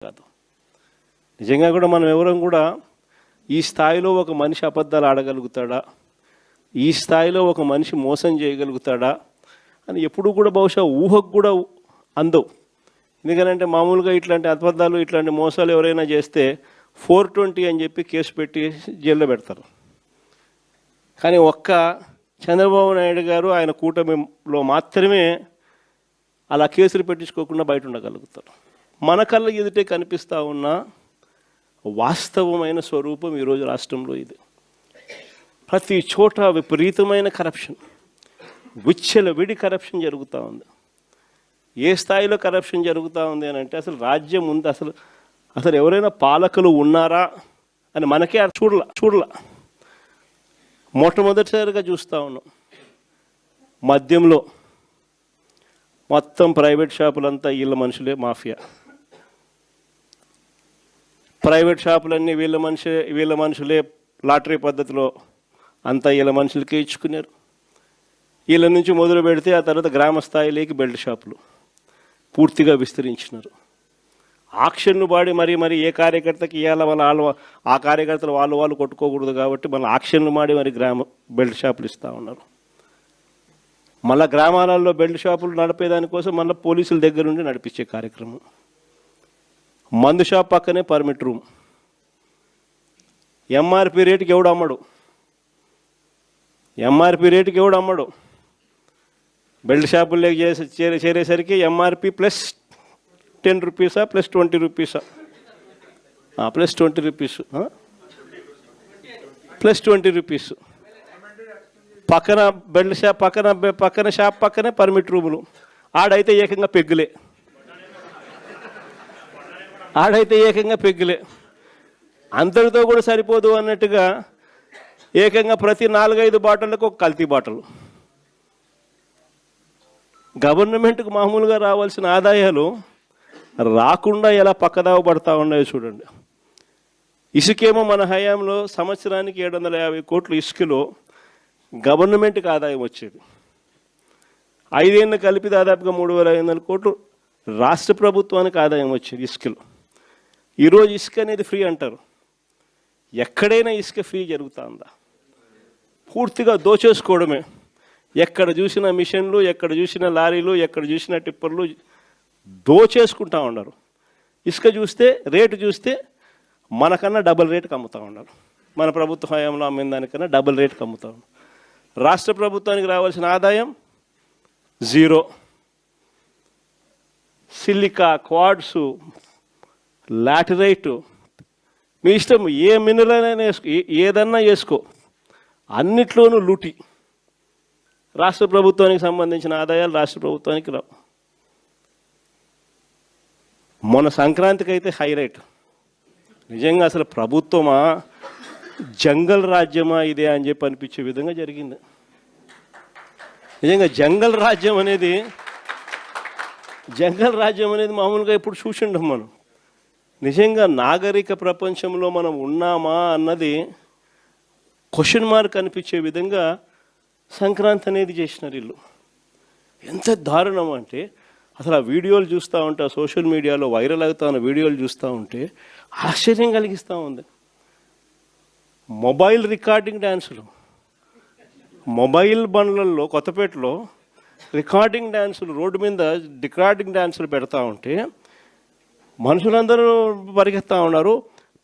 కాదు. నిజంగా కూడా మనం ఎవరం కూడా ఈ స్థాయిలో ఒక మనిషి అబద్ధాలు ఆడగలుగుతాడా, ఈ స్థాయిలో ఒక మనిషి మోసం చేయగలుగుతాడా అని ఎప్పుడు కూడా బహుశా ఊహకు కూడా అందవు. ఎందుకంటే మామూలుగా ఇట్లాంటి అబద్ధాలు ఇట్లాంటి మోసాలు ఎవరైనా చేస్తే 420 అని చెప్పి కేసు పెట్టి జైల్లో పెడతారు. కానీ ఒక్క చంద్రబాబు నాయుడు గారు ఆయన కూటమిలో మాత్రమే అలా కేసులు పెట్టించుకోకుండా బయట ఉండగలుగుతారు. మన కళ్ళ ఎదుటే కనిపిస్తూ ఉన్న వాస్తవమైన స్వరూపం ఈరోజు రాష్ట్రంలో ఇది. ప్రతి చోట విపరీతమైన కరప్షన్, విచ్చలవిడి కరప్షన్ జరుగుతూ ఉంది. ఏ స్థాయిలో కరప్షన్ జరుగుతూ ఉంది అని అంటే అసలు రాజ్యం ఉంది, అసలు ఎవరైనా పాలకులు ఉన్నారా అని మనకే చూడల. మొట్టమొదటిసారిగా చూస్తూ ఉన్నాం. మద్యంలో మొత్తం ప్రైవేట్ షాపులంతా వీళ్ళ మనుషులే మాఫియా. ప్రైవేట్ షాపులన్నీ వీళ్ళ మనుషులే లాటరీ పద్ధతిలో అంతా వీళ్ళ మనుషులకే ఇచ్చుకున్నారు. వీళ్ళ నుంచి మొదలు పెడితే ఆ తర్వాత గ్రామ స్థాయిలోకి బెల్ట్ షాపులు పూర్తిగా విస్తరించినారు. ఆక్షన్ను వాడి మరి ఏ కార్యకర్తకి ఇవ్వాల ఆ కార్యకర్తలు వాళ్ళు కొట్టుకోకూడదు కాబట్టి మళ్ళీ ఆక్షన్లు మాడి మరి బెల్ట్ షాపులు ఇస్తూ ఉన్నారు. మళ్ళీ గ్రామాలలో బెల్ట్ షాపులు నడిపేదానికోసం మళ్ళీ పోలీసుల దగ్గర నుండి నడిపించే కార్యక్రమం. మందు షాప్ పక్కనే పర్మిట్ రూమ్. ఎంఆర్పి రేటుకి ఎవడు అమ్మడు. బెల్ట్ షాపుల్లోకి చేరేసరికి ఎంఆర్పి ప్లస్ 10 రూపీసా ప్లస్ 20 రూపీసా ప్లస్ 20 రూపీస్ ప్లస్ 20 రూపీస్. పక్కన బెల్ట్ షాప్ పక్కన షాప్ పక్కనే పర్మిట్ రూములు. ఆడైతే ఏకంగా పెగ్గులే. అంతటితో కూడా సరిపోదు అన్నట్టుగా ఏకంగా ప్రతి 4-5 బాటిళ్ళకు ఒక కల్తీ బాటలు. గవర్నమెంట్కు మామూలుగా రావాల్సిన ఆదాయాలు రాకుండా ఎలా పక్కదావ పడతా ఉన్నాయో చూడండి. ఇసుకేమో మన హయాంలో సంవత్సరానికి 750 కోట్లు ఇసుకలో గవర్నమెంట్కి ఆదాయం వచ్చేది. 5 ఏళ్ళు కలిపి దాదాపుగా 3500 కోట్లు రాష్ట్ర ప్రభుత్వానికి ఆదాయం వచ్చేది ఇసుకలో. ఈరోజు ఇసుక అనేది ఫ్రీ అంటారు. ఎక్కడైనా ఇసుక ఫ్రీ జరుగుతుందా? పూర్తిగా దోచేసుకోవడమే. ఎక్కడ చూసిన మిషన్లు, ఎక్కడ చూసిన లారీలు, ఎక్కడ చూసిన టిప్పర్లు దోచేసుకుంటా ఉన్నారు. ఇసుక చూస్తే రేటు చూస్తే మనకన్నా డబుల్ రేటుకి అమ్ముతూ ఉన్నారు. మన ప్రభుత్వ హయాంలో అమ్మిన దానికన్నా డబుల్ రేటుకి అమ్ముతూ ఉన్నారు. రాష్ట్ర ప్రభుత్వానికి రావాల్సిన ఆదాయం 0. సిలికా, క్వాడ్సు, లాటరైటు, మీ ఇష్టం ఏ మినరల్ అయినా ఏదన్నా వేసుకో, అన్నిట్లోనూ లూటి. రాష్ట్ర ప్రభుత్వానికి సంబంధించిన ఆదాయాలు రాష్ట్ర ప్రభుత్వానికి రావు. మొన్న సంక్రాంతికి అయితే హైలైట్. నిజంగా అసలు ప్రభుత్వమా జంగల్ రాజ్యమా ఇదే అని చెప్పి అనిపించే విధంగా జరిగింది. నిజంగా జంగల్ రాజ్యం అనేది మామూలుగా ఇప్పుడు చూసిండం మనం. నిజంగా నాగరిక ప్రపంచంలో మనం ఉన్నామా అన్నది క్వశ్చన్ మార్క్ అనిపించే విధంగా సంక్రాంతి అనేది చేసినారు వీళ్ళు. ఎంత దారుణం అంటే అసలు ఆ వీడియోలు చూస్తూ ఉంటే, ఆ సోషల్ మీడియాలో వైరల్ అవుతా ఉన్న వీడియోలు చూస్తూ ఉంటే ఆశ్చర్యం కలిగిస్తూ ఉంది. మొబైల్ రికార్డింగ్ డ్యాన్సులు, మొబైల్ బండ్లలో కొత్తపేటలో రికార్డింగ్ డ్యాన్సులు, రోడ్డు మీద రికార్డింగ్ డ్యాన్సులు పెడతా ఉంటే మనుషులందరూ పరిగెత్తా ఉన్నారు.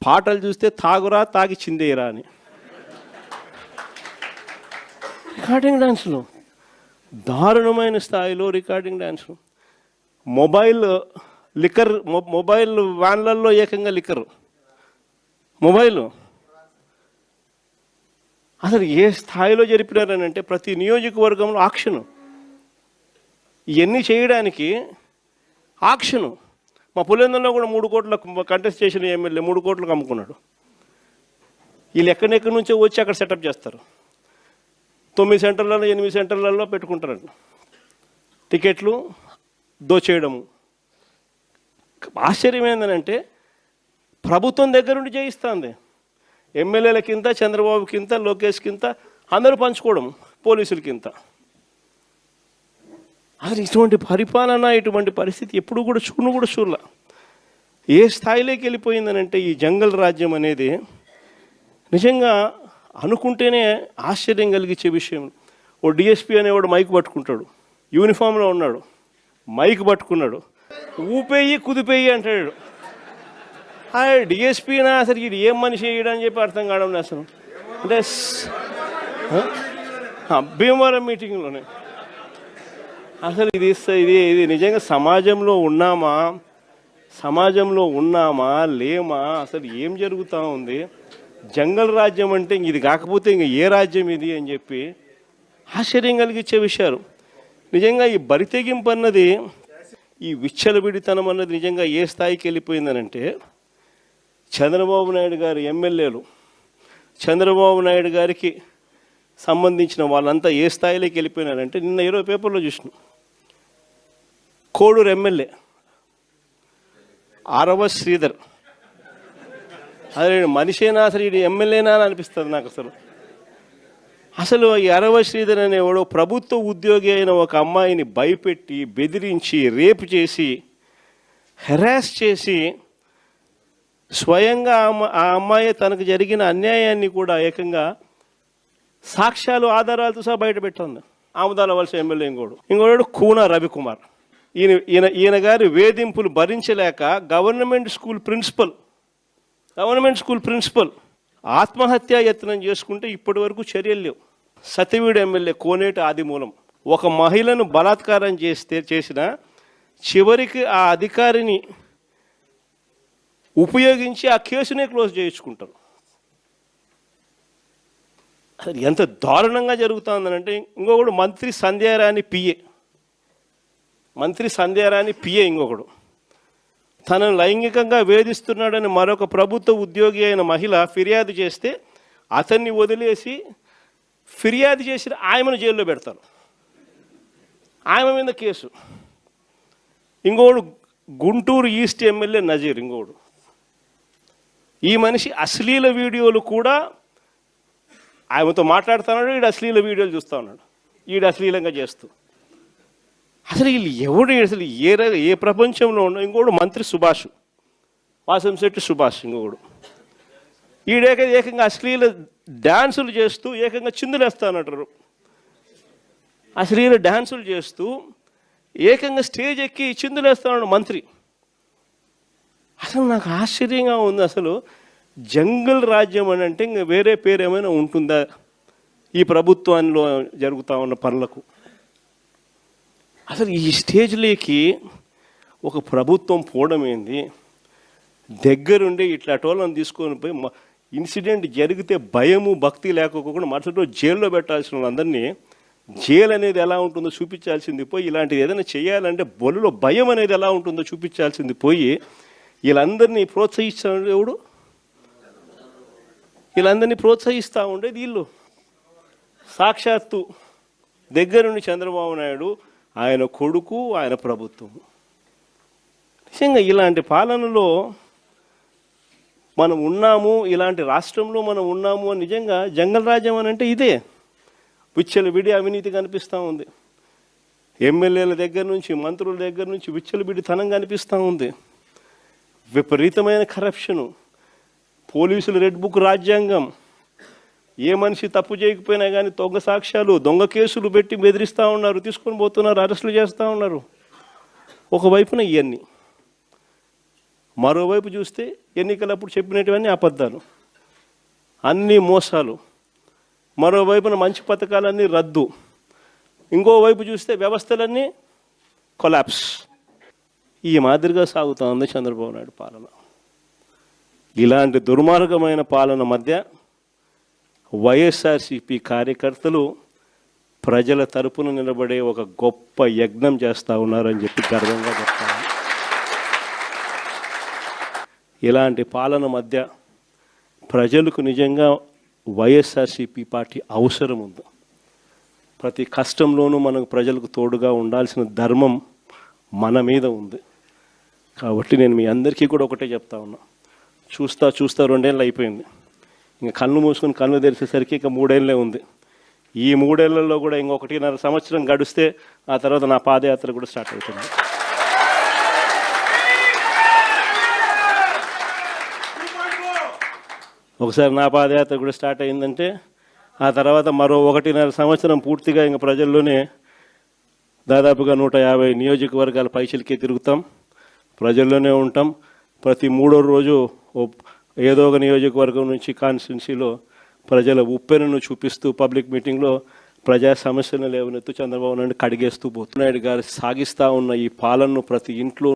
పాటలు చూస్తే తాగురా తాగి చిందేయరా అని. రికార్డింగ్ డ్యాన్సులు, దారుణమైన స్థాయిలో రికార్డింగ్ డ్యాన్సులు. మొబైల్ వ్యాన్లలో ఏకంగా లిక్కర్ మొబైల్. అసలు ఏ స్థాయిలో జరిపినారని అంటే ప్రతి నియోజకవర్గంలో ఆక్షను. ఇవన్నీ చేయడానికి ఆక్షను. మా పులివెందులలో కూడా 3 కోట్లకు కంటెస్ట్ చేసిన ఎమ్మెల్యే 3 కోట్లకు అమ్ముకున్నాడు. వీళ్ళు ఎక్కడెక్కడి నుంచో వచ్చి అక్కడ సెటప్ చేస్తారు. 9 సెంటర్లలో 8 సెంటర్లలో పెట్టుకుంటారంట. టికెట్లు దోచేయడము. ఆశ్చర్యం ఏంటంటే ప్రభుత్వం దగ్గర నుండి చేయిస్తుంది. ఎమ్మెల్యేలకింత, చంద్రబాబుకింత, లోకేష్కింత అందరూ పంచుకోవడం, పోలీసులకింత. అసలు ఇటువంటి పరిపాలన, ఇటువంటి పరిస్థితి ఎప్పుడు కూడా చూడలే. ఏ స్థాయిలోకి వెళ్ళిపోయిందనంటే ఈ జంగల్ రాజ్యం అనేది నిజంగా అనుకుంటేనే ఆశ్చర్యం కలిగించే విషయం. ఓ డిఎస్పీ అనేవాడు మైక్ పట్టుకుంటాడు, యూనిఫామ్లో ఉన్నాడు, మైక్ పట్టుకున్నాడు, ఊపేయి కుదిపేయి అంటాడు. డిఎస్పీనా అసలు ఇది ఏం మనిషి వేయడని చెప్పి అర్థం కావడం అసలు. అంటే భీమవరం మీటింగ్లోనే అసలు ఇది ఇది ఇది నిజంగా సమాజంలో ఉన్నామా లేమా, అసలు ఏం జరుగుతూ ఉంది? జంగల్ రాజ్యం అంటే ఇది కాకపోతే ఇంక ఏ రాజ్యం ఇది అని చెప్పి ఆశ్చర్యం కలిగించే విషయాలు. నిజంగా ఈ బరితెగింపు అన్నది, ఈ విచ్చలవిడితనం అన్నది నిజంగా ఏ స్థాయికి వెళ్ళిపోయిందనంటే, చంద్రబాబు నాయుడు గారి ఎమ్మెల్యేలు, చంద్రబాబు నాయుడు గారికి సంబంధించిన వాళ్ళంతా ఏ స్థాయిలోకి వెళ్ళిపోయినారంటే, నిన్న 20 పేపర్లో చూసిన కోడూరు ఎమ్మెల్యే ఆరవ శ్రీధర్, అదే మనిషేనా అసలు ఇది ఎమ్మెల్యేనా అని అనిపిస్తుంది నాకు. అసలు ఈ అరవ శ్రీధర్ అనేవాడు ప్రభుత్వ ఉద్యోగి అయిన ఒక అమ్మాయిని భయపెట్టి, బెదిరించి, రేపు చేసి, హెరాస్ చేసి, స్వయంగా ఆ అమ్మాయి తనకు జరిగిన అన్యాయాన్ని కూడా ఏకంగా సాక్ష్యాలు ఆధారాలతో సహా బయట పెట్టింది. ఆముదాల వలస ఎమ్మెల్యే ఇంకోడు కూన రవికుమార్. ఈయన గారి వేధింపులు భరించలేక గవర్నమెంట్ స్కూల్ ప్రిన్సిపల్ ఆత్మహత్యా యత్నం చేసుకుంటే ఇప్పటి వరకు చర్యలు లేవు. సతివీడు ఎమ్మెల్యే కోనేటి ఆదిమూలం ఒక మహిళను బలాత్కారం చేసిన చివరికి ఆ అధికారిని ఉపయోగించి ఆ కేసునే క్లోజ్ చేయించుకుంటారు. అది ఎంత దారుణంగా జరుగుతుందనంటే, ఇంకొకడు మంత్రి సంధ్యారాణి పిఏ ఇంకొకడు తనను లైంగికంగా వేధిస్తున్నాడని మరొక ప్రభుత్వ ఉద్యోగి అయిన మహిళ ఫిర్యాదు చేస్తే అతన్ని వదిలేసి ఫిర్యాదు చేసిన ఆయమను జైల్లో పెడతారు. ఆయమ మీద కేసు. ఇంకోడు గుంటూరు ఈస్ట్ ఎమ్మెల్యే నజీర్ ఇంకోడు. ఈ మనిషి అశ్లీల వీడియోలు కూడా ఆయనతో మాట్లాడుతున్నాడు, ఈడు అశ్లీల వీడియోలు చూస్తూ ఉన్నాడు, ఈడు అశ్లీలంగా చేస్తూ. అసలు వీళ్ళు ఎవడు అసలు ఏ ప్రపంచంలో ఉండవు. ఇంకోడు మంత్రి సుభాష్, వాసంశెట్టి సుభాష్ ఇంకొకడు. ఏకంగా అశ్లీల డ్యాన్సులు చేస్తూ ఏకంగా చిందులేస్తానంటారు. అశ్లీల డ్యాన్సులు చేస్తూ ఏకంగా స్టేజ్ ఎక్కి చిందులేస్తాడు మంత్రి. అసలు నాకు ఆశ్చర్యంగా ఉంది. అసలు జంగల్ రాజ్యం అని అంటే ఇంకా వేరే పేరు ఏమైనా ఉంటుందా ఈ ప్రభుత్వంలో జరుగుతూ ఉన్న పనులకు? అసలు ఈ స్టేజ్లోకి ఒక ప్రభుత్వం పోవడం ఏంది? దగ్గరుండి ఇట్లాంటి వాళ్ళని తీసుకొని పోయి ఇన్సిడెంట్ జరిగితే భయము భక్తి లేకపోకుండా మరుసటి రోజు జైల్లో పెట్టాల్సిన వాళ్ళందరినీ జైలు అనేది ఎలా ఉంటుందో చూపించాల్సింది పోయి, ఇలాంటిది ఏదైనా చేయాలంటే బొల్లులో భయం అనేది ఎలా ఉంటుందో చూపించాల్సింది పోయి, వీళ్ళందరినీ ప్రోత్సహిస్తాడు ఎవడు? వీళ్ళందరినీ ప్రోత్సహిస్తూ ఉండేది వీళ్ళు. సాక్షాత్తు దగ్గరుండి చంద్రబాబు నాయుడు, ఆయన కొడుకు, ఆయన ప్రభుత్వం. నిజంగా ఇలాంటి పాలనలో మనం ఉన్నాము, ఇలాంటి రాష్ట్రంలో మనం ఉన్నాము అని నిజంగా జంగల్ రాజ్యం అని అంటే ఇదే. విచ్చలవిడి అవినీతి కనిపిస్తూ ఉంది. ఎమ్మెల్యేల దగ్గర నుంచి, మంత్రుల దగ్గర నుంచి విచ్చలవిడితనం కనిపిస్తూ ఉంది. విపరీతమైన కరప్షను, పోలీసులు రెడ్ బుక్ రాజ్యాంగం, ఏ మనిషి తప్పు చేయకపోయినా కానీ దొంగ సాక్ష్యాలు, దొంగ కేసులు పెట్టి బెదిరిస్తూ ఉన్నారు, తీసుకొని పోతున్నారు, అరెస్టులు చేస్తూ ఉన్నారు. ఒకవైపున ఇవన్నీ, మరోవైపు చూస్తే ఎన్నికలప్పుడు చెప్పినటువన్నీ అబద్ధాలు, అన్నీ మోసాలు. మరోవైపున మంచి పథకాలన్నీ రద్దు. ఇంకోవైపు చూస్తే వ్యవస్థలన్నీ కొలాప్స్. ఈ మాదిరిగా సాగుతూ ఉంది చంద్రబాబు నాయుడు పాలన. ఇలాంటి దుర్మార్గమైన పాలన మధ్య వైఎస్ఆర్సీపీ కార్యకర్తలు ప్రజల తరపున నిలబడే ఒక గొప్ప యజ్ఞం చేస్తూ ఉన్నారని చెప్పి గర్వంగా చెప్తాను. ఇలాంటి పాలన మధ్య ప్రజలకు నిజంగా వైఎస్ఆర్సీపీ పార్టీ అవసరం ఉంది. ప్రతి కష్టంలోనూ మనకు ప్రజలకు తోడుగా ఉండాల్సిన ధర్మం మన మీద ఉంది. కాబట్టి నేను మీ అందరికీ కూడా ఒకటే చెప్తా ఉన్నా, చూస్తా 2 ఏళ్ళు అయిపోయింది. ఇంకా కళ్ళు మూసుకొని కళ్ళు తెరిచేసరికి ఇంకా 3 ఏళ్ళే ఉంది. ఈ 3 ఏళ్లలో కూడా ఇంకొకటి 1.5 సంవత్సరం గడిస్తే ఆ తర్వాత నా పాదయాత్ర కూడా స్టార్ట్ అవుతుంది. ఒకసారి నా పాదయాత్ర కూడా స్టార్ట్ అయిందంటే ఆ తర్వాత మరో 1.5 సంవత్సరం పూర్తిగా ఇంకా ప్రజల్లోనే దాదాపుగా 150 నియోజకవర్గాల పైసలకే తిరుగుతాం, ప్రజల్లోనే ఉంటాం. ప్రతి 3వ రోజు ఏదో ఒక నియోజకవర్గం నుంచి కాన్స్టిట్యున్సీలో ప్రజల ఉప్పెనను చూపిస్తూ పబ్లిక్ మీటింగ్లో ప్రజా సమస్యలను లేవనెత్తు చంద్రబాబు నాయుడు కడిగేస్తూ పోతున్నాడు గారు సాగిస్తూ ఉన్న ఈ పాలనను ప్రతి ఇంట్లో